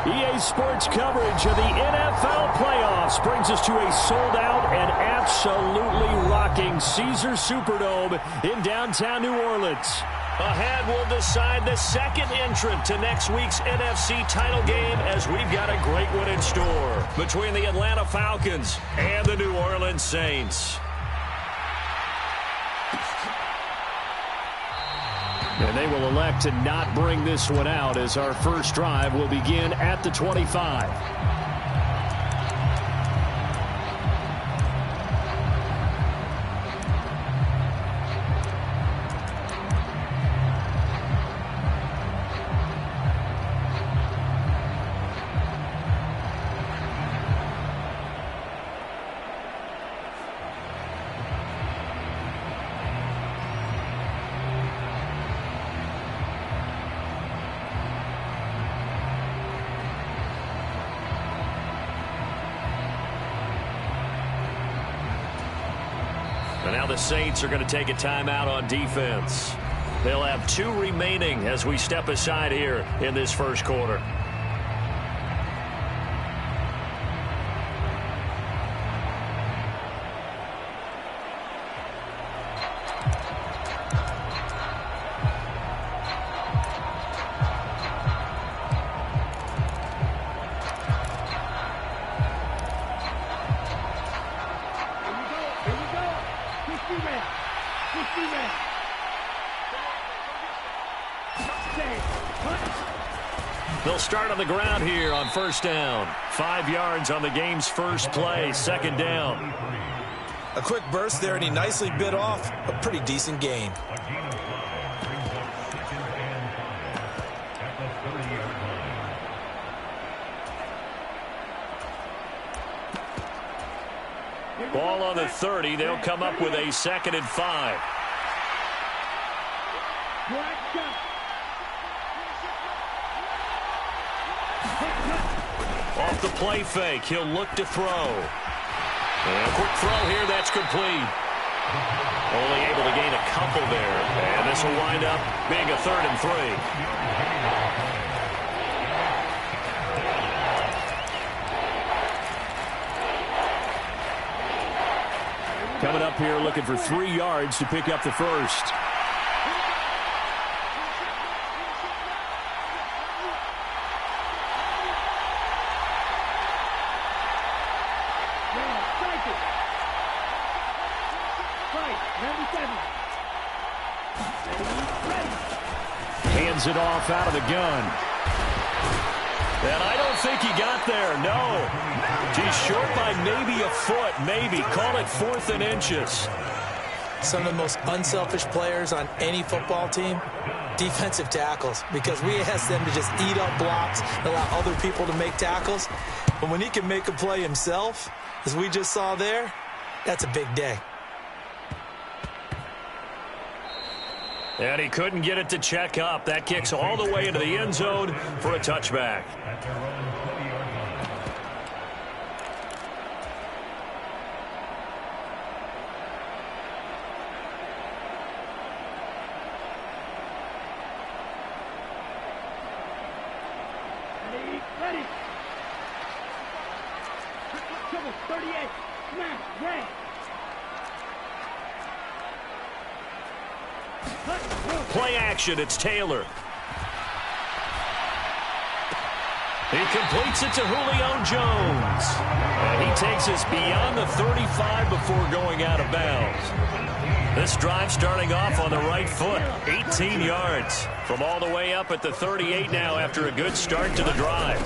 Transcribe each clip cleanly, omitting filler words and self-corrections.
EA Sports coverage of the NFL playoffs brings us to a sold-out and absolutely rocking Caesars Superdome in downtown New Orleans. Ahead, we'll decide the second entrant to next week's NFC title game as we've got a great one in store between the Atlanta Falcons and the New Orleans Saints. And they will elect to not bring this one out as our first drive will begin at the 25. And now the Saints are going to take a timeout on defense. They'll have 2 remaining as we step aside here in this first quarter. They'll start on the ground here on first down. 5 yards on the game's first play, second down. A quick burst there, and he nicely bit off a pretty decent gain. Ball on the 30. They'll come up with a 2nd and 5. Off the play fake, he'll look to throw. And a quick throw here, that's complete. Only able to gain a couple there. And this will wind up being a 3rd and 3. Coming up here looking for 3 yards to pick up the first. Hands it off out of the gun. And I don't think he got there, no. He's short by maybe a foot, maybe. Call it 4th and inches. Some of the most unselfish players on any football team, defensive tackles, because we ask them to just eat up blocks, allow other people to make tackles. But when he can make a play himself, as we just saw there, that's a big day. And he couldn't get it to check up. That kicks all the way into the end zone for a touchback. Ready. 38. Smash. Red. Play action, it's Taylor. He completes it to Julio Jones. And he takes us beyond the 35 before going out of bounds. This drive starting off on the right foot, 18 yards. From all the way up at the 38 now after a good start to the drive.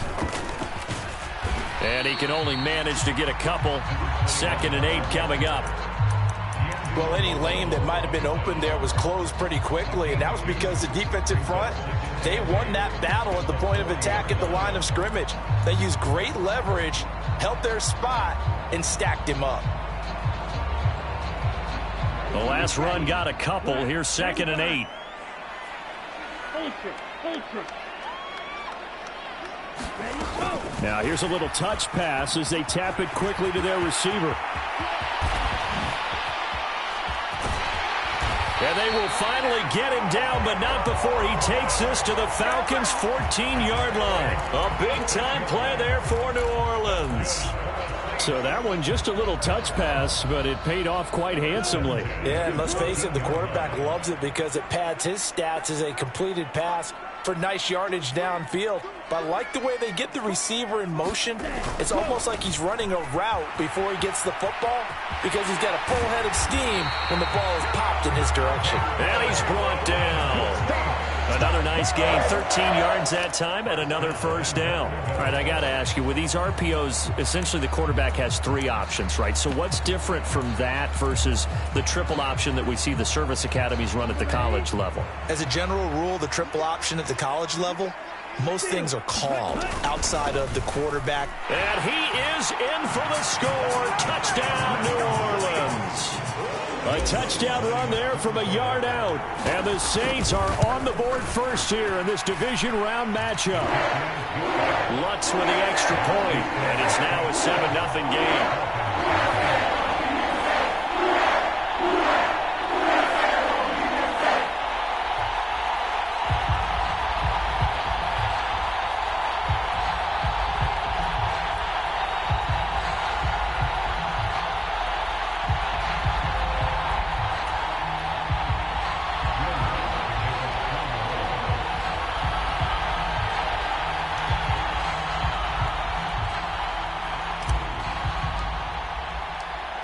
And he can only manage to get a couple. 2nd and 8 coming up. Well, any lane that might have been open there was closed pretty quickly, and that was because the defensive front, they won that battle at the point of attack at the line of scrimmage. They used great leverage, held their spot, and stacked him up. The last run got a couple. Here's 2nd and 8. Now here's a little touch pass as they tap it quickly to their receiver. And And they will finally get him down, but not before he takes this to the Falcons' 14-yard line. A big-time play there for New Orleans. So that one just a little touch pass, but it paid off quite handsomely. Yeah, and let's face it, the quarterback loves it because it pads his stats as a completed pass for nice yardage downfield. But I like the way they get the receiver in motion. It's almost like he's running a route before he gets the football because he's got a full head of steam when the ball is popped in his direction. And he's brought down. Another nice gain, 13 yards that time, and another first down. All right, I got to ask you, with these RPOs, essentially the quarterback has three options, right? So what's different from that versus the triple option that we see the service academies run at the college level? As a general rule, the triple option at the college level, most things are called outside of the quarterback. And he is in for the score. Touchdown, New Orleans. A touchdown run there from a yard out. And the Saints are on the board first here in this division round matchup. Lutz with the extra point, and it's now a 7-0 game.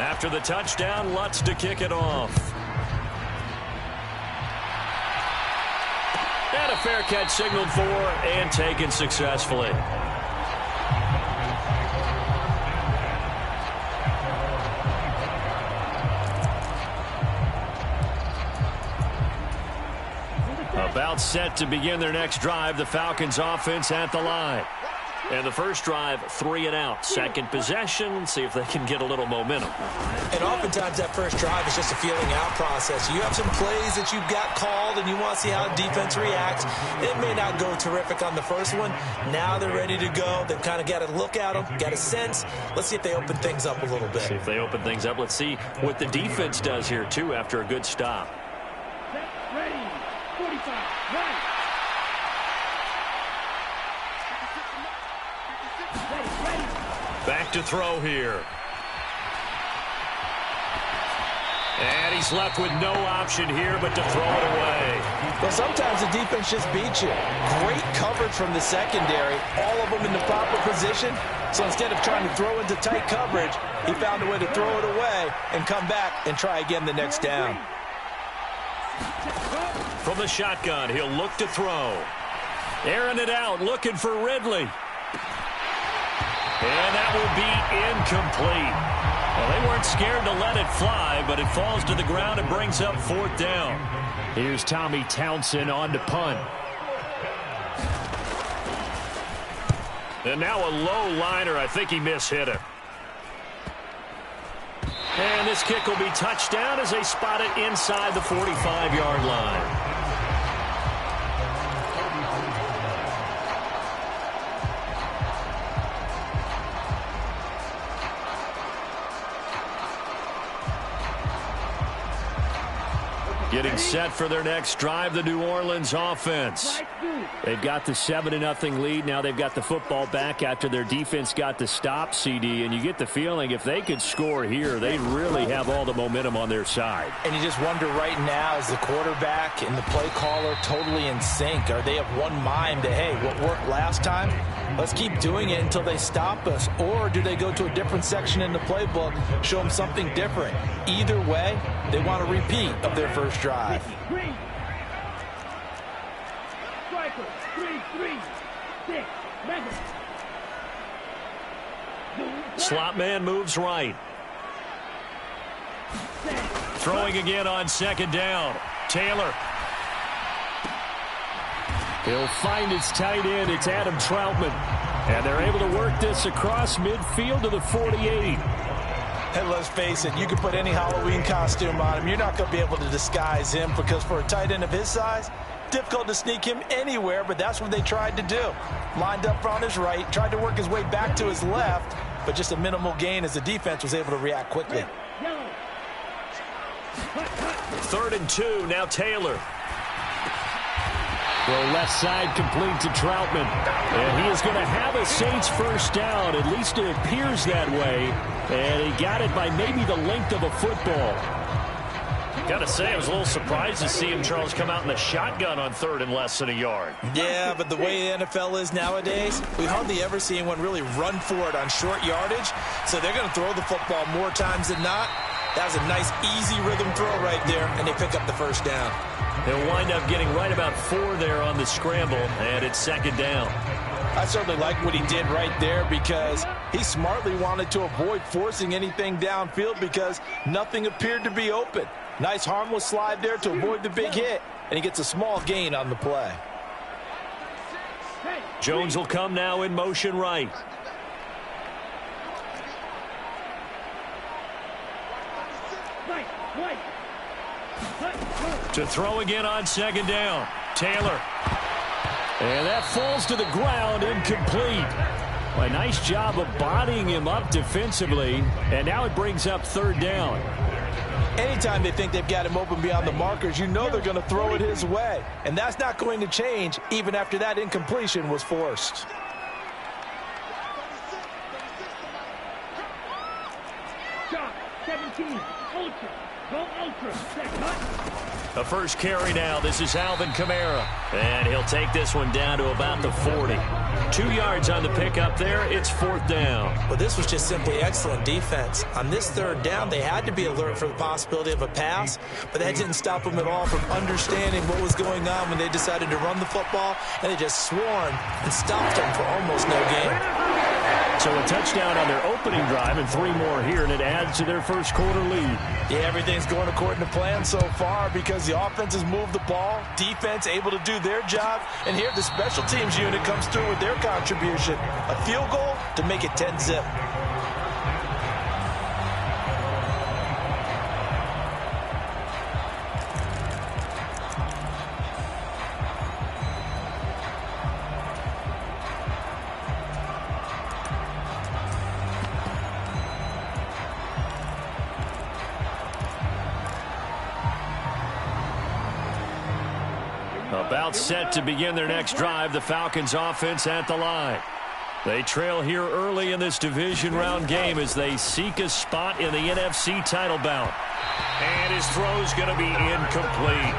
After the touchdown, Lutz to kick it off. And a fair catch signaled for and taken successfully. About set to begin their next drive, the Falcons offense at the line. And the first drive, 3 and out. Second possession, see if they can get a little momentum. And oftentimes that first drive is just a feeling out process. You have some plays that you've got called and you want to see how the defense reacts. It may not go terrific on the first one. Now they're ready to go. They've kind of got to look at them, got a sense. Let's see if they open things up a little bit. See if they open things up. Let's see what the defense does here, too, after a good stop. Ready. 45. Right. Back to throw here. And he's left with no option here but to throw it away. Well, sometimes the defense just beats you. Great coverage from the secondary. All of them in the proper position. So instead of trying to throw into tight coverage, he found a way to throw it away and come back and try again the next down. From the shotgun, he'll look to throw. Airing it out, looking for Ridley. And that will be incomplete. Well, they weren't scared to let it fly, but it falls to the ground and brings up fourth down. Here's Tommy Townsend on to punt. And now a low liner. I think he mishit it. And this kick will be touchdown as they spot it inside the 45-yard line. Getting set for their next drive, the New Orleans offense. They've got the 7-0 lead. Now they've got the football back after their defense got the stop, CD. And you get the feeling if they could score here, they really have all the momentum on their side. And you just wonder right now, is the quarterback and the play caller totally in sync? Are they of one mind that, hey, what worked last time, let's keep doing it until they stop us? Or do they go to a different section in the playbook, show them something different? Either way, they want a repeat of their first drive. Green. Striker. 3-3. 6. Madden. Slot man moves right. Throwing again on second down. Taylor. He'll find his tight end. It's Adam Troutman. And they're able to work this across midfield to the 48. And let's face it, you can put any Halloween costume on him. You're not going to be able to disguise him because for a tight end of his size, difficult to sneak him anywhere, but that's what they tried to do. Lined up on his right, tried to work his way back to his left, but just a minimal gain as the defense was able to react quickly. 3rd and 2, now Taylor. Throw left side complete to Troutman. And he is going to have a Saints first down. At least it appears that way. And he got it by maybe the length of a football. Got to say, I was a little surprised to see him, Charles, come out in the shotgun on 3rd and less than a yard. Yeah, but the way the NFL is nowadays, we hardly ever see anyone really run for it on short yardage. So they're going to throw the football more times than not. That was a nice, easy rhythm throw right there, and they pick up the first down. They'll wind up getting right about 4 there on the scramble, and it's 2nd down. I certainly like what he did right there because he smartly wanted to avoid forcing anything downfield because nothing appeared to be open. Nice harmless slide there to avoid the big hit, and he gets a small gain on the play. Jones will come now in motion right. To throw again on 2nd down. Taylor. And that falls to the ground, incomplete. A nice job of bodying him up defensively. And now it brings up 3rd down. Anytime they think they've got him open beyond the markers, you know they're going to throw it his way. And that's not going to change even after that incompletion was forced. Shot 17. Ultra. Go ultra. Set cut. A first carry now. This is Alvin Kamara. And he'll take this one down to about the 40. 2 yards on the pickup there. It's 4th down. Well, this was just simply excellent defense. On this 3rd down, they had to be alert for the possibility of a pass, but that didn't stop them at all from understanding what was going on when they decided to run the football, and they just swarmed and stopped them for almost no gain. So a touchdown on their opening drive and 3 more here, and it adds to their first quarter lead. Yeah, everything's going according to plan so far because the offense has moved the ball, defense able to do their job, and here the special teams unit comes through with their contribution. A field goal to make it 10-zip. About set to begin their next drive, the Falcons offense at the line. They trail here early in this division round game as they seek a spot in the NFC title bout. And his throw's going to be incomplete.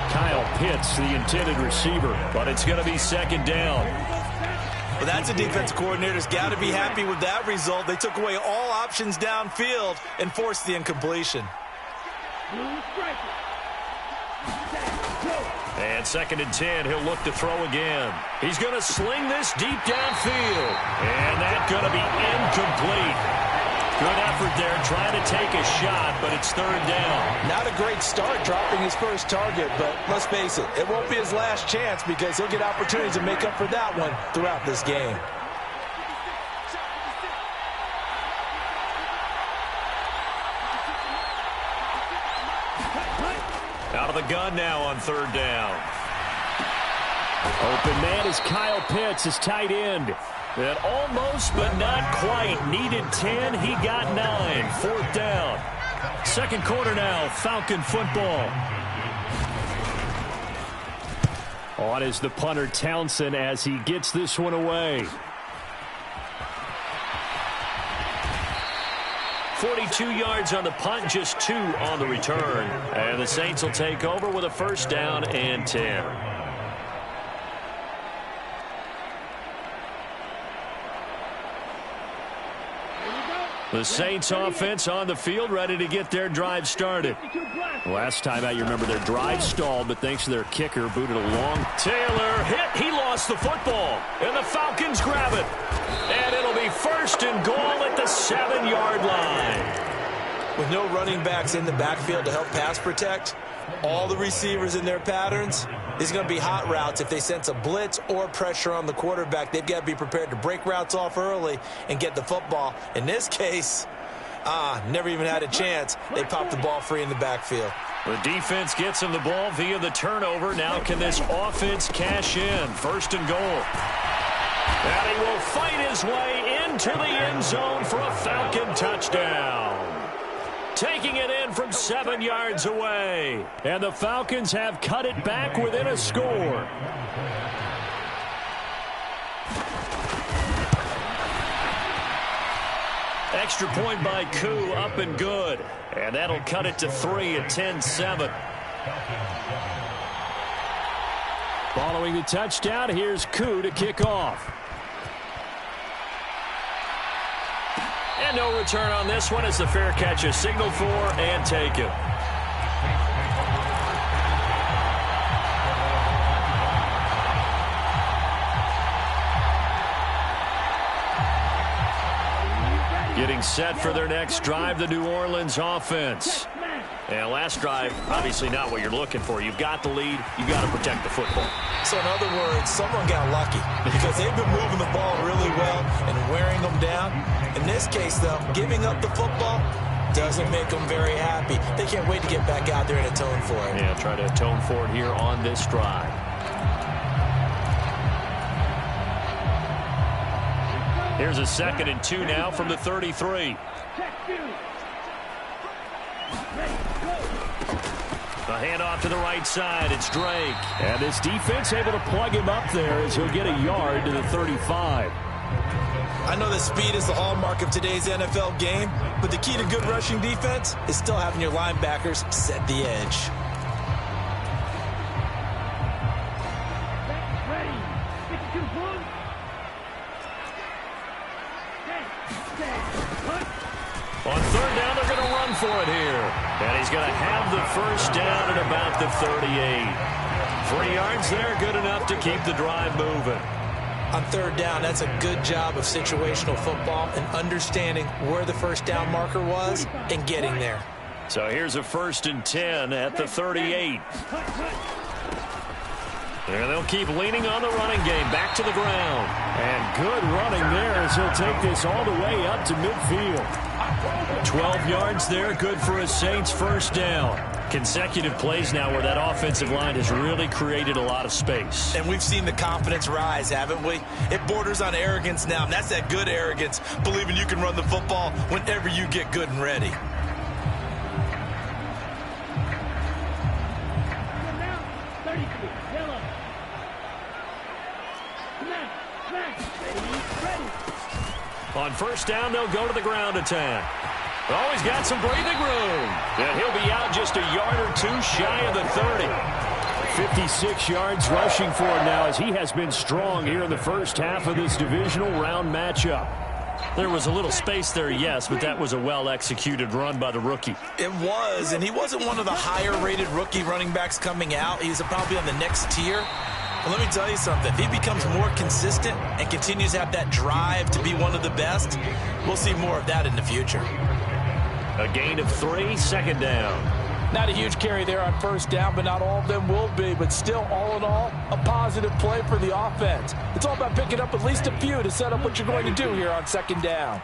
Kyle Pitts, the intended receiver, but it's going to be 2nd down. Well, that's a defensive coordinator's got to be happy with that result. They took away all options downfield and forced the incompletion. Blue striker. And 2nd and 10, he'll look to throw again. He's going to sling this deep downfield. And that's going to be incomplete. Good effort there trying to take a shot, but it's 3rd down. Not a great start dropping his first target, but let's face it, it won't be his last chance because he'll get opportunities to make up for that one throughout this game. Out of the gun now on 3rd down. Open man is Kyle Pitts, his tight end. That almost but not quite. Needed 10, he got 9. 4th down. 2nd quarter now, Falcon football. On is the punter Townsend as he gets this one away. 42 yards on the punt, just 2 on the return. And the Saints will take over with a 1st down and 10. The Saints offense on the field, ready to get their drive started. Last time out, you remember their drive stalled, but thanks to their kicker, booted along. Taylor hit. He lost the football. And the Falcons grab it. And it'll be 1st and goal at the 7-yard line. With no running backs in the backfield to help pass protect, all the receivers in their patterns, these are going to be hot routes. If they sense a blitz or pressure on the quarterback, they've got to be prepared to break routes off early and get the football. In this case, never even had a chance. They popped the ball free in the backfield. The defense gets him the ball via the turnover. Now can this offense cash in? 1st and goal. And he will fight his way into the end zone for a Falcon touchdown. taking it in from 7 yards away. And the Falcons have cut it back within a score. Extra point by Koo, up and good. And that'll cut it to 3 at 10-7. Following the touchdown, here's Koo to kick off. And no return on this one as the fair catch is signaled for and taken. Getting set for their next drive, the New Orleans offense. And last drive, obviously not what you're looking for. You've got the lead. You've got to protect the football. So in other words, someone got lucky because they've been moving the ball really well and wearing them down. In this case, though, giving up the football doesn't make them very happy. They can't wait to get back out there and atone for it. Yeah, try to atone for it here on this drive. Here's a 2nd and 2 now from the 33. A handoff to the right side. It's Drake. And this defense able to plug him up there as he'll get a yard to the 35. I know that speed is the hallmark of today's NFL game, but the key to good rushing defense is still having your linebackers set the edge. On 3rd down, they're going to run for it here. And he's going to have the first down at about the 38. 3 yards there, good enough to keep the drive moving. On 3rd down, that's a good job of situational football and understanding where the first down marker was and getting there. So here's a 1st and 10 at the 38. And they'll keep leaning on the running game. Back to the ground. And good running there as he'll take this all the way up to midfield. 12 yards there, good for a Saints first down. Consecutive plays now where that offensive line has really created a lot of space. And we've seen the confidence rise, haven't we? It borders on arrogance now, and that's that good arrogance, believing you can run the football whenever you get good and ready. On 1st down, they'll go to the ground attack. Oh, he's got some breathing room. And he'll be out just a yard or 2 shy of the 30. 56 yards rushing for him now as he has been strong here in the first half of this divisional round matchup. There was a little space there, yes, but that was a well-executed run by the rookie. It was, and he wasn't one of the higher-rated rookie running backs coming out. He's probably on the next tier. But let me tell you something. If he becomes more consistent and continues to have that drive to be one of the best, we'll see more of that in the future. A gain of 3, 2nd down. Not a huge carry there on 1st down, but not all of them will be. But still, all in all, a positive play for the offense. It's all about picking up at least a few to set up what you're going to do here on 2nd down.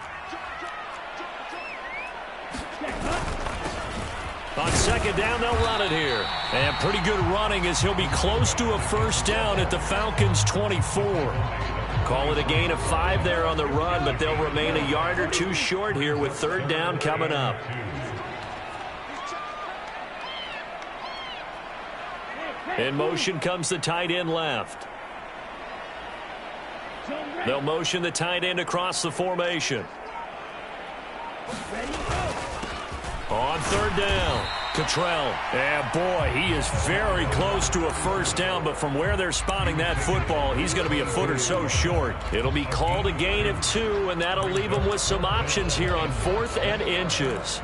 On 2nd down, they'll run it here. And pretty good running as he'll be close to a first down at the Falcons' 24. Call it a gain of 5 there on the run, but they'll remain a yard or 2 short here with 3rd down coming up. In motion comes the tight end left. They'll motion the tight end across the formation. On 3rd down, Cottrell. And boy, he is very close to a first down, but from where they're spotting that football, he's going to be a foot or so short. It'll be called a gain of 2, and that'll leave him with some options here on 4th and inches.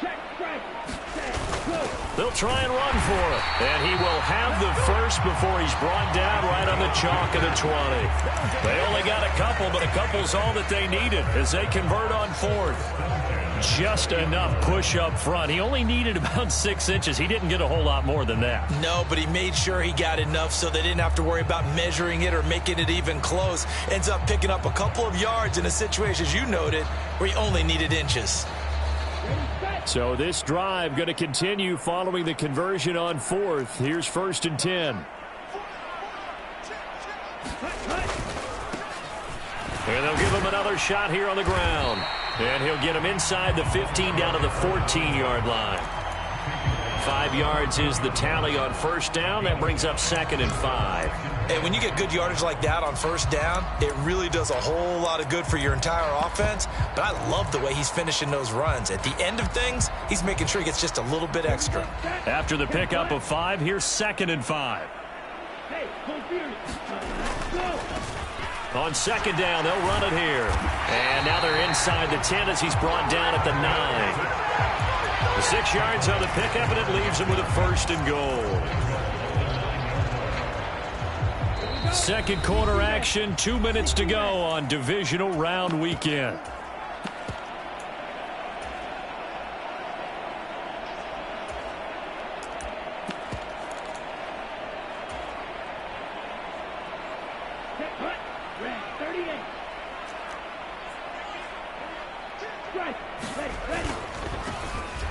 Check, strike, set, go. They'll try and run for it. And he will have the first before he's brought down right on the chalk of the 20. They only got a couple, but a couple's all that they needed as they convert on fourth. Just enough push up front. He only needed about 6 inches. He didn't get a whole lot more than that. No, but he made sure he got enough so they didn't have to worry about measuring it or making it even close. Ends up picking up a couple of yards in a situation, as you noted, where he only needed inches. So this drive going to continue following the conversion on fourth. Here's 1st and 10. And they'll give him another shot here on the ground. And he'll get him inside the 15 down to the 14-yard line. 5 yards is the tally on first down. That brings up 2nd and 5. And when you get good yardage like that on first down, it really does a whole lot of good for your entire offense. But I love the way he's finishing those runs. At the end of things, he's making sure he gets just a little bit extra. After the pickup of 5, here's 2nd and 5. Hey, cold feet. Go. On 2nd down, they'll run it here. And now they're inside the 10 as he's brought down at the 9. The 6 yards on the pickup, and it leaves him with a 1st and goal. Second quarter action, 2 minutes to go on divisional round weekend. Set, cut. Red, 38. Strike. Ready.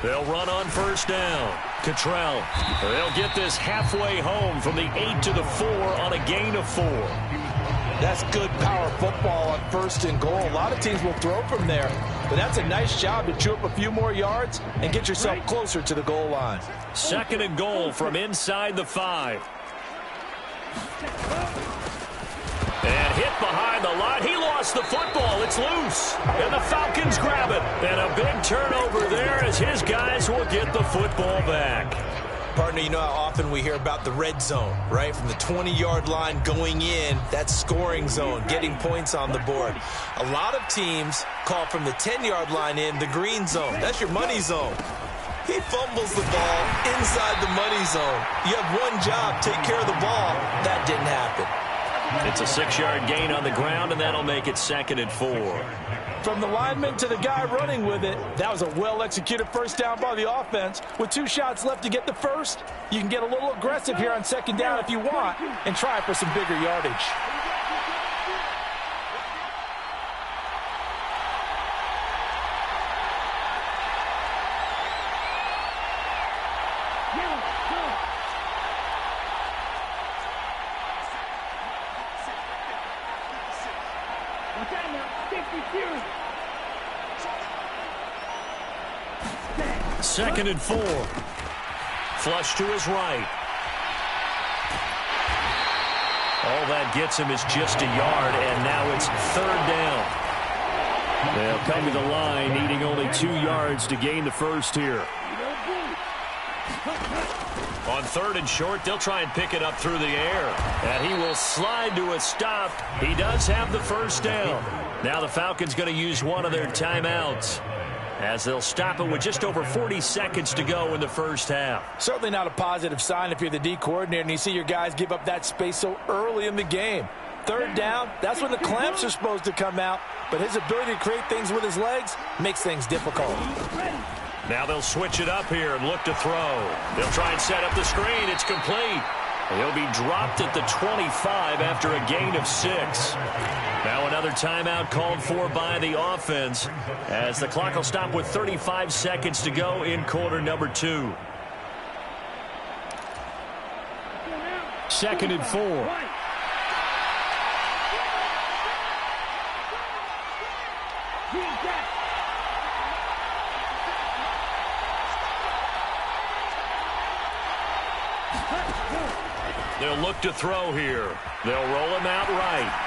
They'll run on first down. Cottrell. They'll get this halfway home from the 8 to the 4 on a gain of 4. That's good power football on 1st and goal. A lot of teams will throw from there, but that's a nice job to chew up a few more yards and get yourself closer to the goal line. 2nd and goal from inside the 5. And hit behind the line. He lost the football. It's loose. And the Falcons grab it. And a big turnover there as his guys will get the football back. Partner, you know how often we hear about the red zone, right? From the 20-yard line going in, that scoring zone, getting points on the board. A lot of teams call from the 10-yard line in the green zone. That's your money zone. He fumbles the ball inside the money zone. You have one job, take care of the ball. That didn't happen. It's a 6-yard gain on the ground, and that'll make it 2nd and 4. From the lineman to the guy running with it, that was a well-executed first down by the offense. With 2 shots left to get the first, you can get a little aggressive here on 2nd down if you want and try for some bigger yardage. Second and 4. Flush to his right. All that gets him is just a yard, and now it's 3rd down. They'll come to the line, needing only 2 yards to gain the first here. On 3rd and short, they'll try and pick it up through the air. And he will slide to a stop. He does have the first down. Now the Falcons going to use one of their timeouts, as they'll stop it with just over 40 seconds to go in the first half. Certainly not a positive sign if you're the D coordinator and you see your guys give up that space so early in the game. 3rd down, that's when the clamps are supposed to come out, but his ability to create things with his legs makes things difficult. Now they'll switch it up here and look to throw. They'll try and set up the screen. It's complete. He'll be dropped at the 25 after a gain of 6. Now another timeout called for by the offense, as the clock will stop with 35 seconds to go in quarter number 2. 2nd and 4. They'll look to throw here. They'll roll him out right.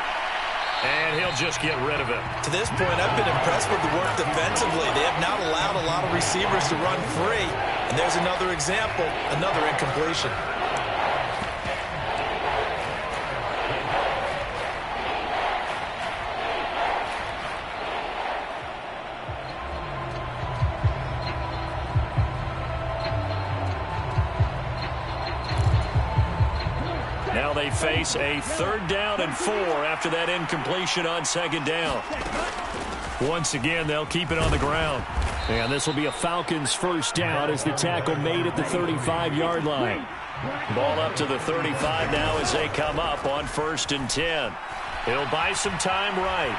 And he'll just get rid of it. To this point, I've been impressed with the work defensively. They have not allowed a lot of receivers to run free. And there's another example, another incompletion. they face a 3rd down and 4 after that incompletion on 2nd down. Once again, they'll keep it on the ground. And this will be a Falcons 1st down as the tackle made at the 35-yard line. Ball up to the 35 now as they come up on 1st and 10. He'll buy some time right.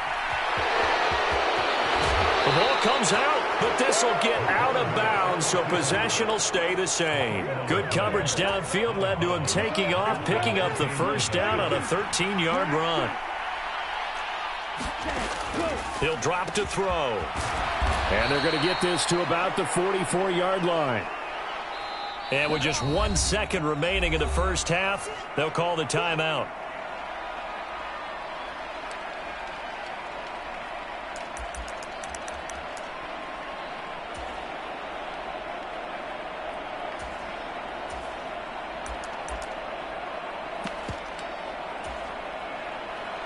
The ball comes out, but this will get out of bounds, so possession will stay the same. Good coverage downfield led to him taking off, picking up the 1st down on a 13-yard run. He'll drop to throw. And they're going to get this to about the 44-yard line. And with just 1 second remaining in the 1st half, they'll call the timeout.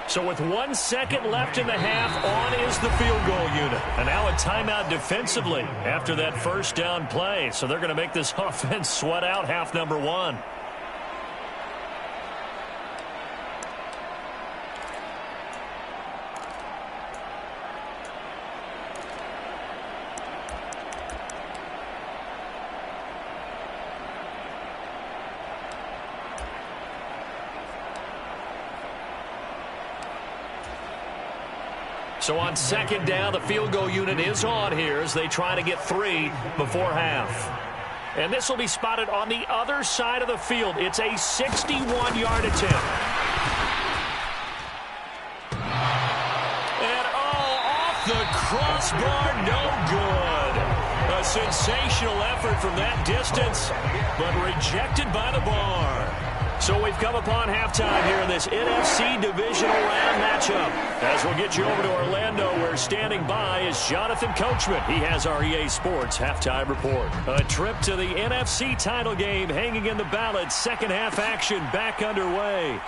So with 1 second left in the half, on is the field goal unit. And now a timeout defensively after that 1st down play. So they're going to make this offense sweat out half number 1. So on 2nd down, the field goal unit is on here as they try to get 3 before half. And this will be spotted on the other side of the field. It's a 61-yard attempt. And off the crossbar, no good. A sensational effort from that distance, but rejected by the bar. So we've come upon halftime here in this NFC Divisional Round matchup. As we'll get you over to Orlando, where standing by is Jonathan Coachman. He has our EA Sports halftime report. A trip to the NFC title game hanging in the balance. 2nd half action back underway.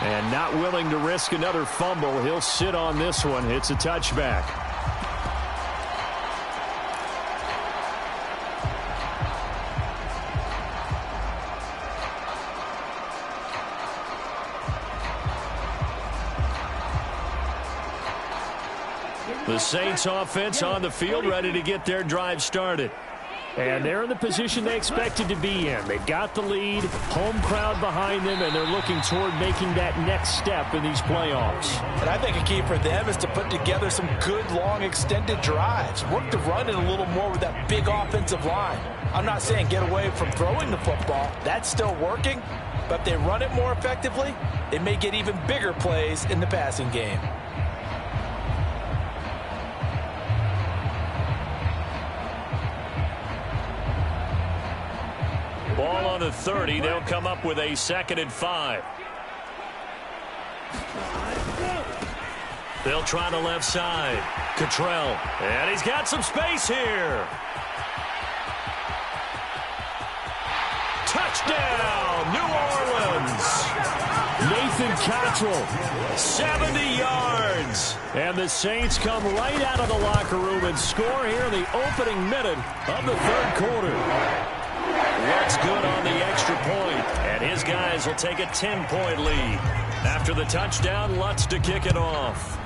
And not willing to risk another fumble. He'll sit on this one. It's a touchback. The Saints offense on the field, ready to get their drive started. And they're in the position they expected to be in. They've got the lead, home crowd behind them, and they're looking toward making that next step in these playoffs. And I think a key for them is to put together some good, long, extended drives. Work the run in a little more with that big offensive line. I'm not saying get away from throwing the football. That's still working. But if they run it more effectively, they may get even bigger plays in the passing game. Ball on the 30. They'll come up with a 2nd and 5. They'll try the left side. Cottrell. And he's got some space here. Touchdown, New Orleans. Nathan Cottrell, 70 yards. And the Saints come right out of the locker room and score here in the opening minute of the 3rd quarter. Looks good on the extra point, and his guys will take a 10-point lead. After the touchdown, Lutz to kick it off.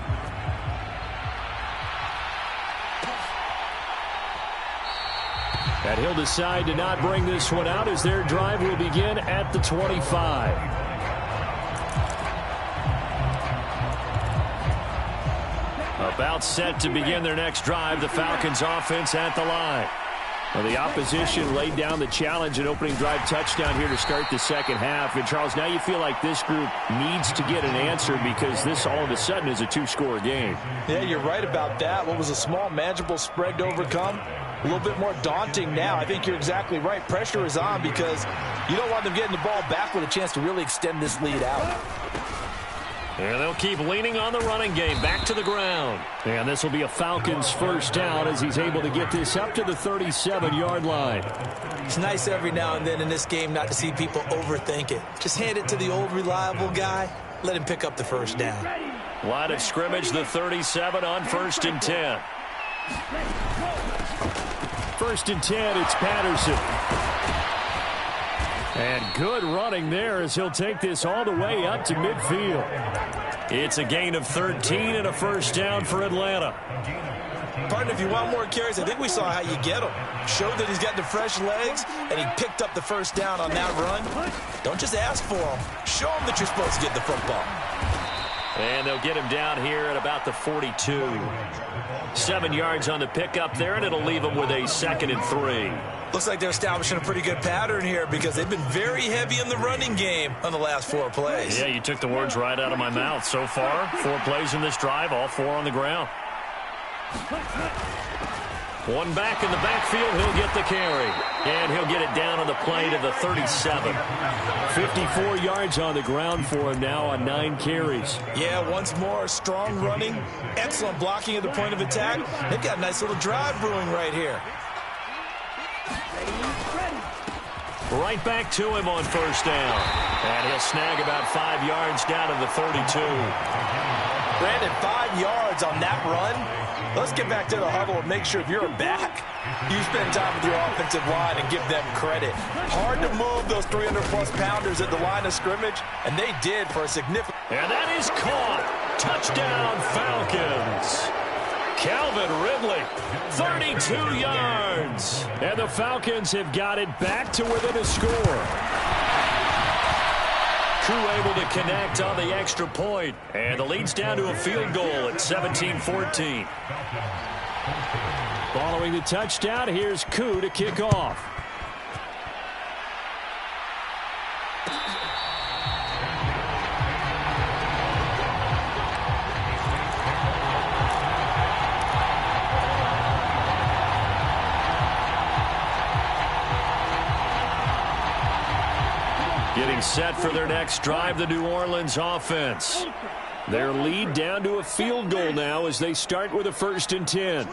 And he'll decide to not bring this one out as their drive will begin at the 25. About set to begin their next drive, the Falcons offense at the line. Well, the opposition laid down the challenge and opening drive touchdown here to start the 2nd half. And, Charles, now you feel like this group needs to get an answer because this all of a sudden is a 2-score game. Yeah, you're right about that. What was a small, manageable spread to overcome, a little bit more daunting now. I think you're exactly right. Pressure is on because you don't want them getting the ball back with a chance to really extend this lead out. And they'll keep leaning on the running game back to the ground. And this will be a Falcons 1st down as he's able to get this up to the 37-yard line. It's nice every now and then in this game not to see people overthink it. Just hand it to the old reliable guy. Let him pick up the 1st down. Line of scrimmage, the 37 on 1st and 10. 1st and 10, it's Patterson. And good running there as he'll take this all the way up to midfield. It's a gain of 13 and a first down for Atlanta. Partner, if you want more carries, I think we saw how you get them. Showed that he's got the fresh legs, and he picked up the first down on that run. Don't just ask for them. Show them that you're supposed to get the football. And they'll get him down here at about the 42. 7 yards on the pickup there, and it'll leave him with a 2nd and 3. Looks like they're establishing a pretty good pattern here because they've been very heavy in the running game on the last 4 plays. Yeah, you took the words right out of my mouth. So far, 4 plays in this drive, all 4 on the ground. One back in the backfield, he'll get the carry. And he'll get it down on the play to the 37. 54 yards on the ground for him now on 9 carries. Yeah, once more, strong running, excellent blocking at the point of attack. They've got a nice little drive brewing right here. Right back to him on first down. And he'll snag about 5 yards down to the 32. Brandon, 5 yards on that run. Let's get back to the huddle and make sure if you're a back, you spend time with your offensive line and give them credit. Hard to move those 300-plus pounders at the line of scrimmage, and they did for a significant... And that is caught. Touchdown, Falcons. Calvin Ridley, 32 yards. And the Falcons have got it back to within a score. Able to connect on the extra point, and the lead's down to a field goal at 17-14. Following the touchdown, here's Koo to kick off. Getting set for their next drive, the New Orleans offense. Their lead down to a field goal now as they start with a 1st and 10.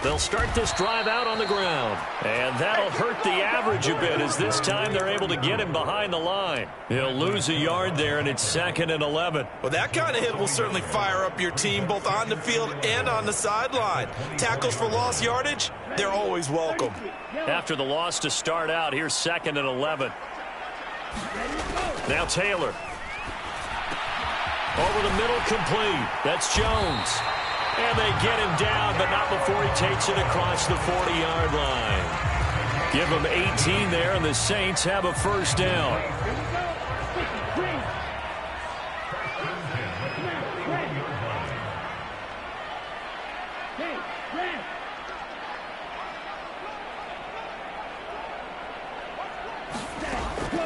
They'll start this drive out on the ground. And that'll hurt the average a bit as this time they're able to get him behind the line. He'll lose a yard there, and it's 2nd and 11. Well, that kind of hit will certainly fire up your team both on the field and on the sideline. Tackles for lost yardage, they're always welcome. After the loss to start out, here's 2nd and 11. Now Taylor. Over the middle, complete. That's Jones. And they get him down, but not before he takes it across the 40-yard line. Give him 18 there, and the Saints have a first down.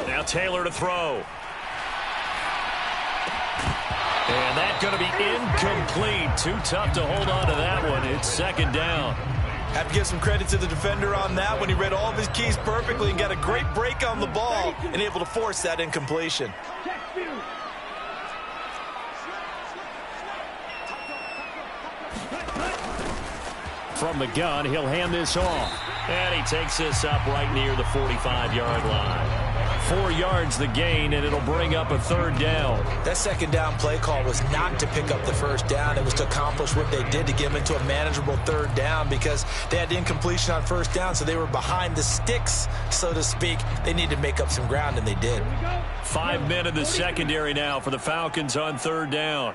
Now Taylor to throw. And that's going to be incomplete. Too tough to hold on to that one. It's 2nd down. Have to give some credit to the defender on that when he read all of his keys perfectly and got a great break on the ball and able to force that incompletion. From the gun, he'll hand this off. And he takes this up right near the 45-yard line. 4 yards the gain, and it'll bring up a 3rd down. That 2nd down play call was not to pick up the first down. It was to accomplish what they did to get them into a manageable 3rd down because they had incompletion on first down, so they were behind the sticks, so to speak. They needed to make up some ground, and they did. 5 men in the secondary now for the Falcons on 3rd down.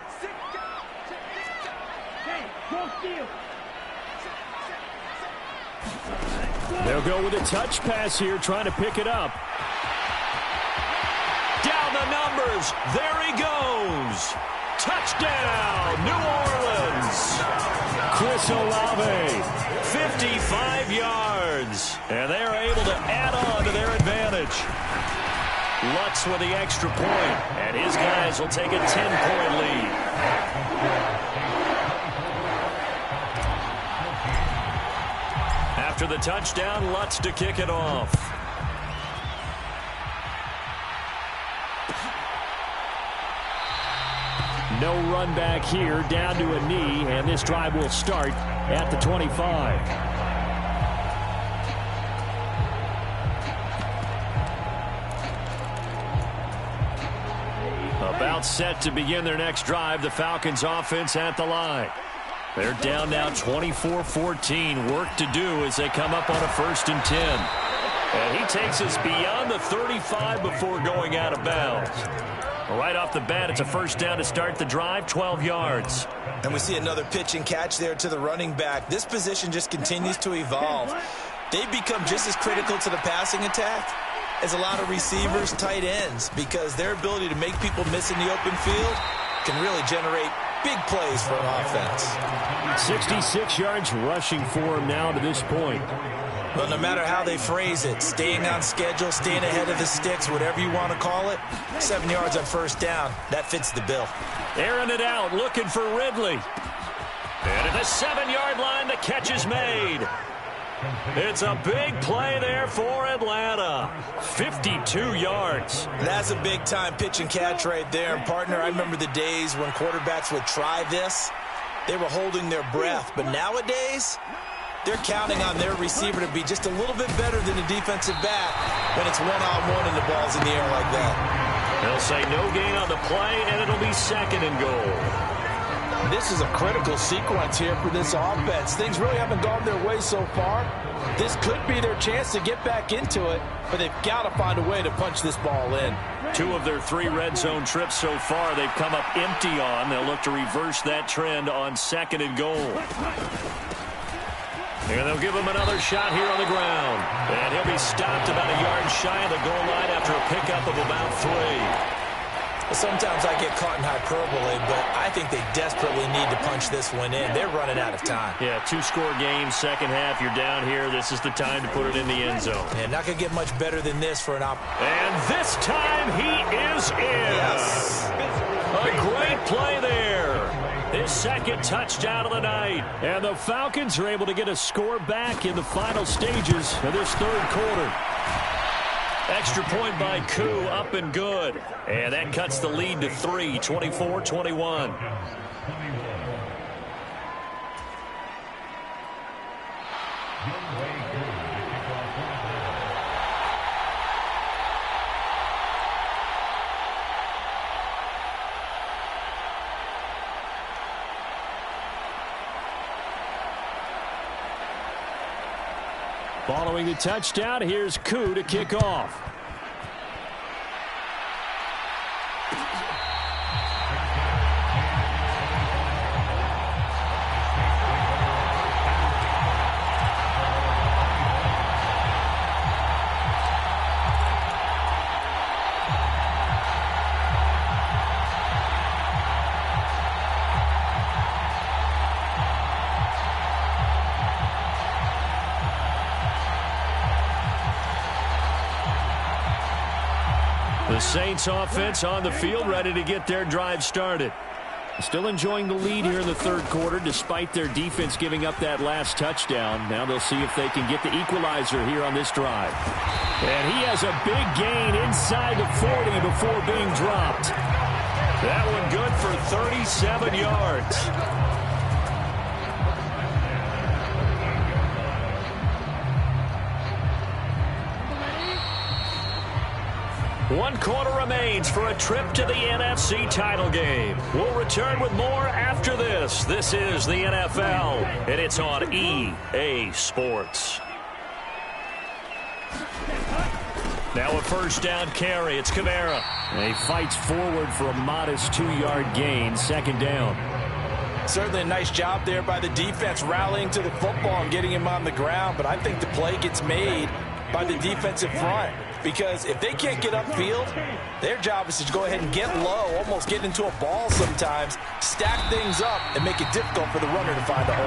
They'll go with a touch pass here, trying to pick it up. Down the numbers. There he goes. Touchdown, New Orleans. Chris Olave, 55 yards. And they're able to add on to their advantage. Lutz with the extra point, and his guys will take a 10-point lead. After the touchdown, Lutz to kick it off. No run back here, down to a knee, and this drive will start at the 25. About set to begin their next drive, the Falcons offense at the line. They're down now 24-14. Work to do as they come up on a 1st and 10. And he takes us beyond the 35 before going out of bounds. Right off the bat, it's a first down to start the drive, 12 yards. And we see another pitch and catch there to the running back. This position just continues to evolve. They've become just as critical to the passing attack as a lot of receivers, tight ends, because their ability to make people miss in the open field can really generate big plays for an offense. 66 yards rushing for him now to this point. Well, no matter how they phrase it, staying on schedule, staying ahead of the sticks, whatever you want to call it, 7 yards on first down, that fits the bill. Airing it out, looking for Ridley. And at the 7-yard line, the catch is made. It's a big play there for Atlanta. 52 yards. That's a big-time pitch and catch right there. And, partner, I remember the days when quarterbacks would try this. They were holding their breath. But nowadays, they're counting on their receiver to be just a little bit better than the defensive back when it's one-on-one and the ball's in the air like that. They'll say no gain on the play, and it'll be 2nd and goal. This is a critical sequence here for this offense. Things really haven't gone their way so far. This could be their chance to get back into it, but they've got to find a way to punch this ball in. 2 of their 3 red zone trips so far they've come up empty on. They'll look to reverse that trend on 2nd and goal. And they'll give him another shot here on the ground. And he'll be stopped about a yard shy of the goal line after a pickup of about 3. Sometimes I get caught in hyperbole, but I think they desperately need to punch this one in. They're running out of time. Yeah, 2-score game, second half. You're down here. This is the time to put it in the end zone. And not going to get much better than this for an And this time he is in. Yes. A great play there. His 2nd touchdown of the night. And the Falcons are able to get a score back in the final stages of this 3rd quarter. Extra point by Koo, up and good. And that cuts the lead to 3, 24-21. Following the touchdown, here's Koo to kick off. The Saints offense on the field, ready to get their drive started. Still enjoying the lead here in the 3rd quarter, despite their defense giving up that last touchdown. Now they'll see if they can get the equalizer here on this drive. And he has a big gain inside the 40 before being dropped. That one good for 37 yards. 1 quarter remains for a trip to the NFC title game. We'll return with more after this. This is the NFL, and it's on EA Sports. Now a first down carry. It's Kamara. And he fights forward for a modest 2-yard gain. 2nd down. Certainly a nice job there by the defense rallying to the football and getting him on the ground, but I think the play gets made by the defensive front. Because if they can't get upfield, their job is to go ahead and get low, almost get into a ball sometimes, stack things up, and make it difficult for the runner to find a hole.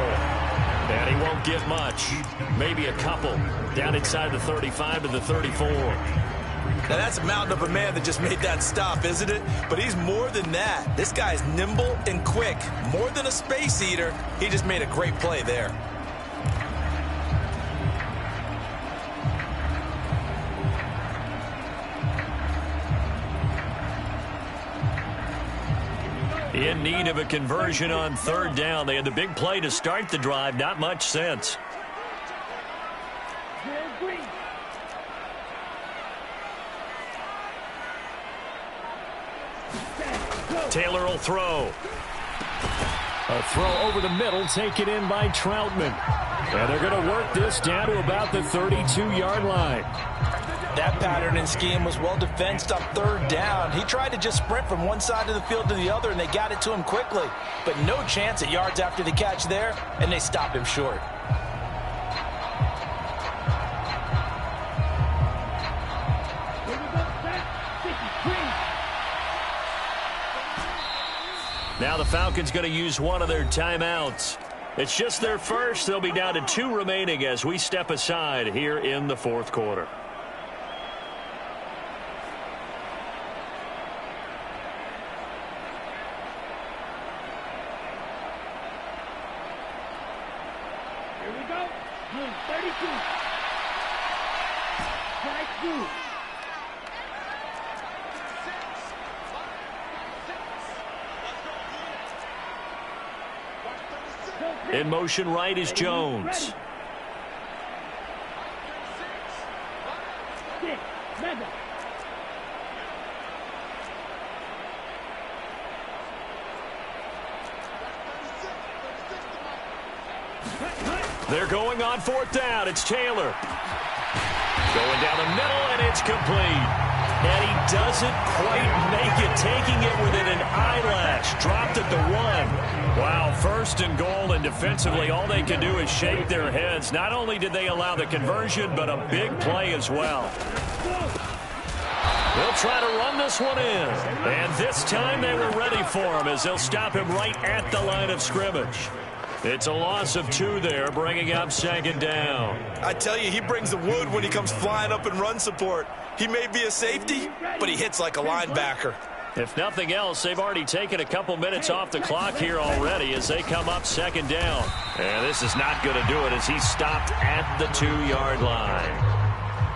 And he won't get much. Maybe a couple. Down inside the 35 to the 34. Now that's a mountain of a man that just made that stop, isn't it? But he's more than that. This guy's nimble and quick. More than a space eater, he just made a great play there. In need of a conversion on 3rd down. They had the big play to start the drive. Not much sense. Taylor will throw. A throw over the middle taken in by Troutman. And they're going to work this down to about the 32-yard line. That pattern and scheme was well defensed on third down. He tried to just sprint from one side of the field to the other, and they got it to him quickly. But no chance at yards after the catch there, and they stopped him short. Now the Falcons going to use one of their timeouts. It's just their first. They'll be down to 2 remaining as we step aside here in the fourth quarter. Here we go. 32. Strike 2. In motion right is Jones. They're going on fourth down. It's Taylor. Going down the middle, and it's complete. And he doesn't quite make it, taking it within an eyelash. Dropped at the 1. Wow, first and goal, and defensively all they can do is shake their heads. Not only did they allow the conversion, but a big play as well. They'll try to run this one in. And this time they were ready for him as they'll stop him right at the line of scrimmage. It's a loss of 2 there, bringing up second down. I tell you, he brings the wood when he comes flying up in run support. He may be a safety, but he hits like a linebacker. If nothing else, they've already taken a couple minutes off the clock here already as they come up second down. And this is not going to do it as he's stopped at the 2-yard line.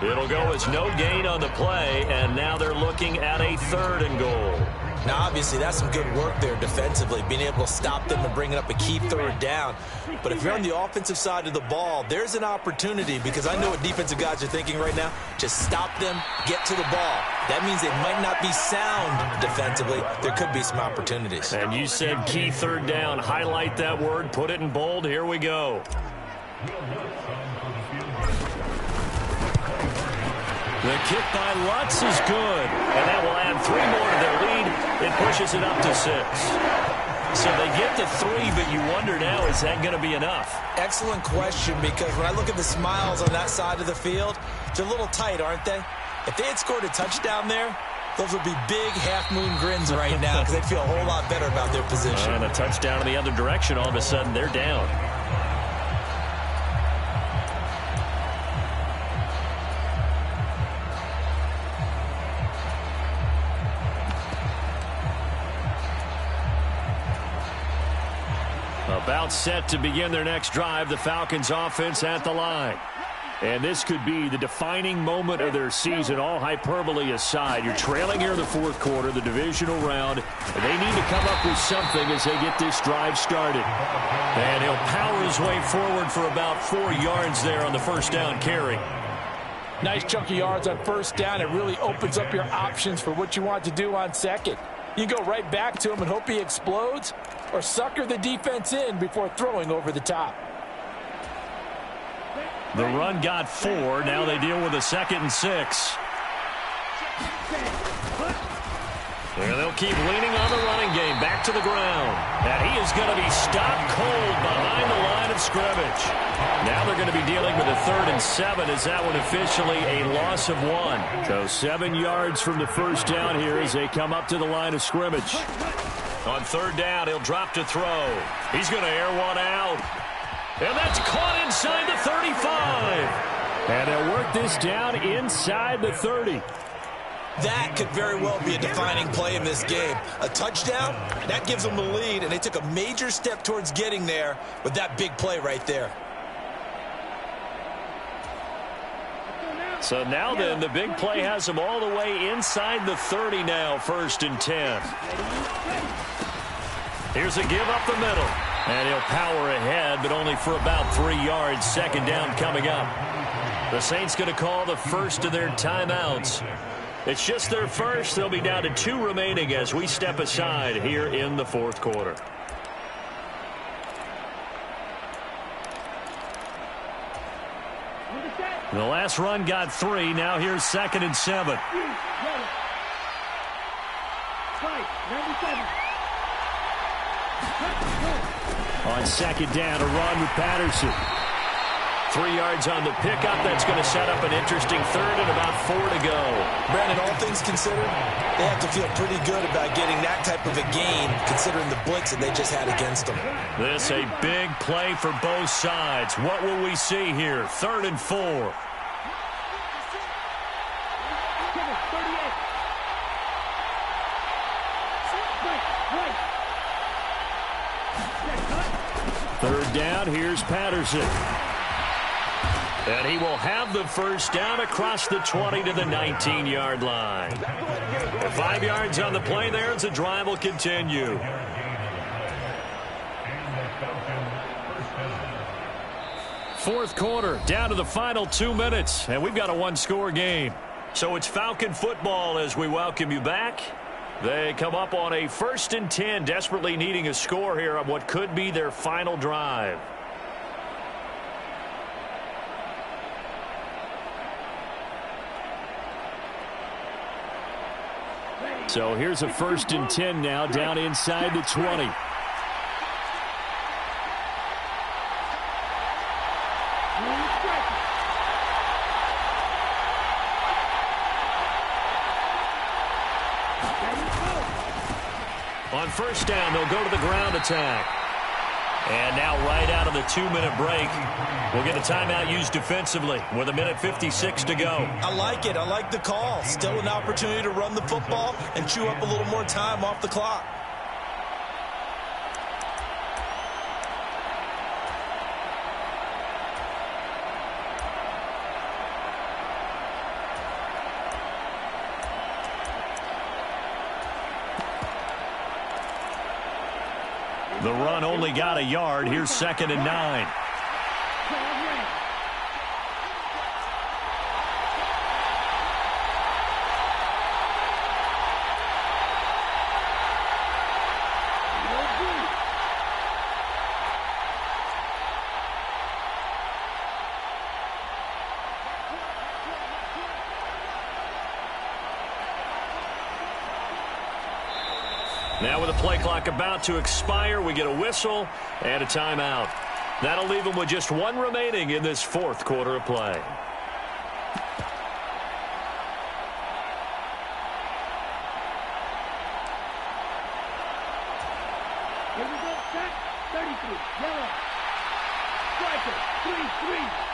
It'll go as no gain on the play, and now they're looking at a 3rd and goal. Now, obviously, that's some good work there defensively, being able to stop them and bringing up a key 3rd down. But if you're on the offensive side of the ball, there's an opportunity, because I know what defensive guys are thinking right now. Just stop them, get to the ball. That means they might not be sound defensively. There could be some opportunities. And you said key 3rd down. Highlight that word, put it in bold. Here we go. The kick by Lutz is good, and that will add 3 more to their lead. It pushes it up to 6. So they get to 3, but you wonder now, is that going to be enough? Excellent question, because when I look at the smiles on that side of the field, they're a little tight, aren't they? If they had scored a touchdown there, those would be big half-moon grins right now because they'd feel a whole lot better about their position. And a touchdown in the other direction, all of a sudden they're down. About set to begin their next drive, the Falcons offense at the line. And this could be the defining moment of their season, all hyperbole aside. You're trailing here in the fourth quarter, the divisional round, and they need to come up with something as they get this drive started. And he'll power his way forward for about 4 yards there on the first down carry. Nice chunk of yards on first down. It really opens up your options for what you want to do on second. You go right back to him and hope he explodes, or sucker the defense in before throwing over the top. The run got 4. Now they deal with a 2nd and 6. And they'll keep leaning on the running game. Back to the ground. And he is going to be stopped cold behind the line of scrimmage. Now they're going to be dealing with a 3rd and 7 as that one officially a loss of 1. So 7 yards from the first down here as they come up to the line of scrimmage. On 3rd down, he'll drop to throw. He's going to air one out. And that's caught inside the 35. And they'll work this down inside the 30. That could very well be a defining play in this game. A touchdown, that gives them the lead, and they took a major step towards getting there with that big play right there. So now then, the big play has them all the way inside the 30 now, 1st and 10. Here's a give up the middle. And he'll power ahead, but only for about 3 yards. 2nd down coming up. The Saints going to call the first of their timeouts. It's just their first. They'll be down to 2 remaining as we step aside here in the fourth quarter. The last run got 3. Now here's 2nd and 7. On 2nd down, a run with Patterson. 3 yards on the pickup. That's going to set up an interesting 3rd and about 4 to go. Brandon, all things considered, they have to feel pretty good about getting that type of a gain, considering the blitz that they just had against them. This a big play for both sides. What will we see here? 3rd and 4. Third down, here's Patterson. And he will have the first down across the 20 to the 19-yard line. 5 yards on the play there as the drive will continue. Fourth quarter, down to the final 2 minutes, and we've got a one-score game. So it's Falcon football as we welcome you back. They come up on a 1st and 10, desperately needing a score here on what could be their final drive. So here's a 1st and 10 now, down inside the 20. On 1st down, they'll go to the ground attack. And now right out of the 2-minute break, we'll get a timeout used defensively with 1:56 to go. I like it. I like the call. Still an opportunity to run the football and chew up a little more time off the clock. The run only got a yard. Here's 2nd and 9. Now with the play clock about to expire, we get a whistle and a timeout. That'll leave them with just 1 remaining in this 4th quarter of play. Here we go, set, 33, yellow. Striker, 3-3.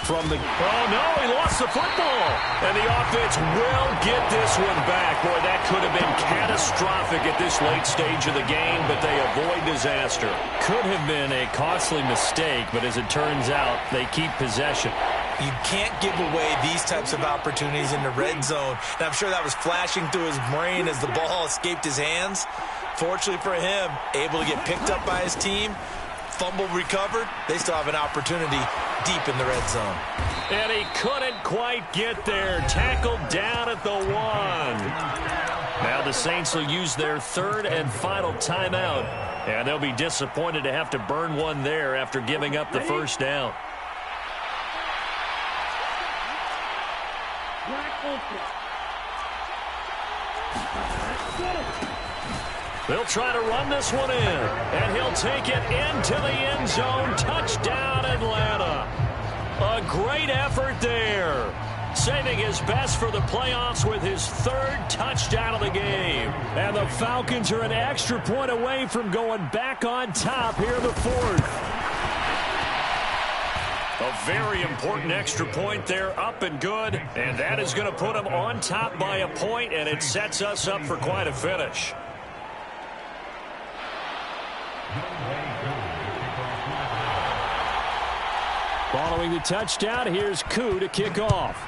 From the, oh no, he lost the football. And the offense will get this one back. Boy, that could have been catastrophic at this late stage of the game, but they avoid disaster. Could have been a costly mistake, but as it turns out, they keep possession. You can't give away these types of opportunities in the red zone. And I'm sure that was flashing through his brain as the ball escaped his hands. Fortunately for him, able to get picked up by his team, fumble recovered. They still have an opportunity deep in the red zone. And he couldn't quite get there. Tackled down at the 1. Now the Saints will use their 3rd and final timeout. And they'll be disappointed to have to burn one there after giving up the first down. They'll try to run this one in, and he'll take it into the end zone. Touchdown, Atlanta. A great effort there. Saving his best for the playoffs with his 3rd touchdown of the game. And the Falcons are an extra point away from going back on top here in the 4th. A very important extra point there, up and good. And that is going to put them on top by a point, and it sets us up for quite a finish. Following the touchdown, here's Koo to kick off.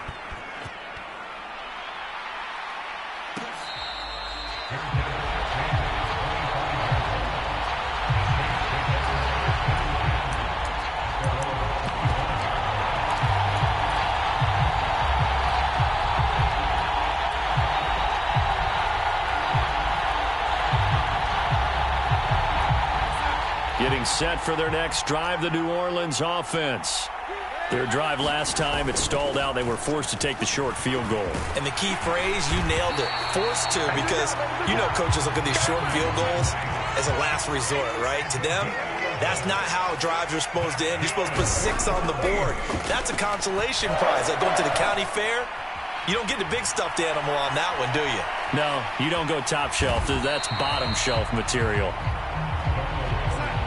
Getting set for their next drive, the New Orleans offense. Their drive last time, it stalled out. They were forced to take the short field goal. And the key phrase, you nailed it. Forced to, because you know coaches look at these short field goals as a last resort, right? To them, that's not how drives are supposed to end. You're supposed to put 6 on the board. That's a consolation prize. Like going to the county fair, you don't get the big stuffed animal on that one, do you? No, you don't go top shelf. That's bottom shelf material.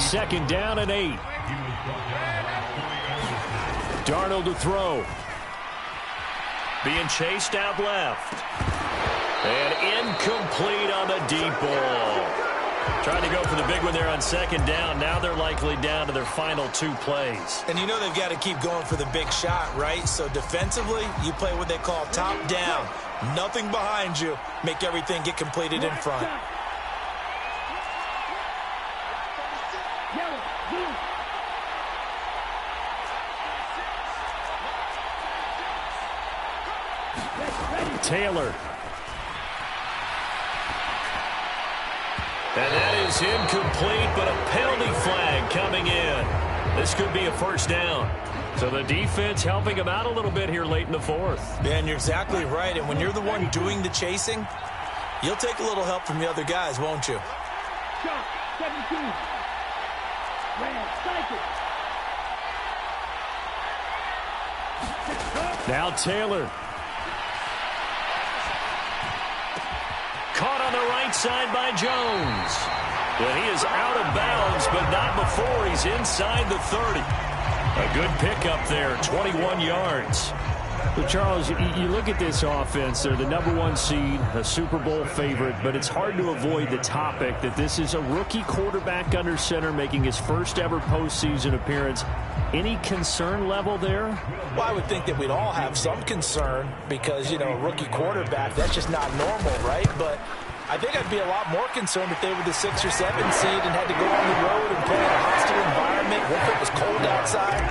2nd down and 8. Darnold to throw. Being chased out left. And incomplete on the deep ball. Trying to go for the big one there on 2nd down. Now they're likely down to their final 2 plays. And you know they've got to keep going for the big shot, right? So defensively, you play what they call top down. Nothing behind you. Make everything get completed in front. Taylor. And that is incomplete, but a penalty flag coming in. This could be a 1st down. So the defense helping him out a little bit here late in the 4th. Yeah, and you're exactly right. And when you're the one doing the chasing, you'll take a little help from the other guys, won't you? Shot, 17. Ran, cycle. Now Taylor. Caught on the right side by Jones. Well, he is out of bounds, but not before he's inside the 30. A good pickup there, 21 yards. Well, Charles, you look at this offense. They're the #1 seed, a Super Bowl favorite, but it's hard to avoid the topic that this is a rookie quarterback under center making his first ever postseason appearance. Any concern level there? Well, I would think that we'd all have some concern because, you know, a rookie quarterback, that's just not normal, right? But I think I'd be a lot more concerned if they were the 6 or 7 seed and had to go on the road and play in a hostile environment. What if it was cold outside?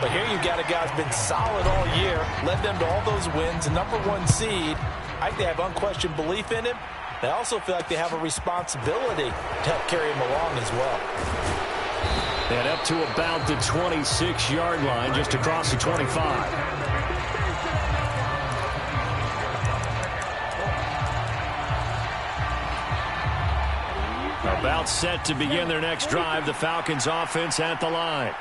But here you got a guy who's been solid all year, led them to all those wins, a #1 seed. I think they have unquestioned belief in him. They also feel like they have a responsibility to help carry him along as well. And up to about the 26-yard line, just across the 25. About set to begin their next drive, the Falcons offense at the line.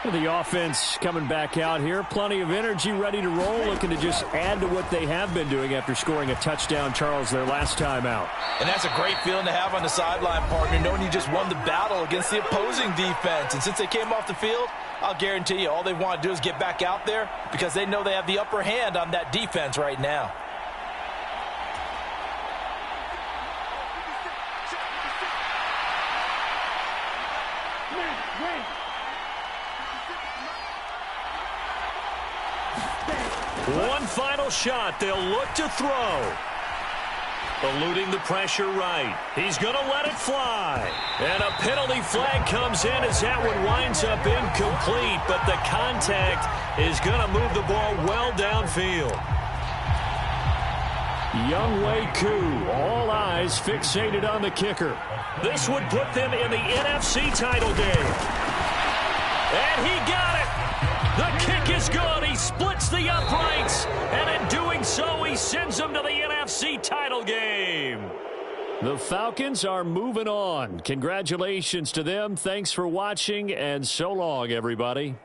The offense coming back out here. Plenty of energy, ready to roll, looking to just add to what they have been doing after scoring a touchdown, Charles, their last time out. And that's a great feeling to have on the sideline, partner, knowing you just won the battle against the opposing defense. And since they came off the field, I'll guarantee you all they want to do is get back out there because they know they have the upper hand on that defense right now. One final shot. They'll look to throw. Eluding the pressure right. He's going to let it fly. And a penalty flag comes in as that one winds up incomplete, but the contact is going to move the ball well downfield. Younghoe Koo, all eyes fixated on the kicker. This would put them in the NFC title game. And he got it. The kick is good. He splits the uprights. And in doing so, he sends them to the NFC title game. The Falcons are moving on. Congratulations to them. Thanks for watching, and so long, everybody.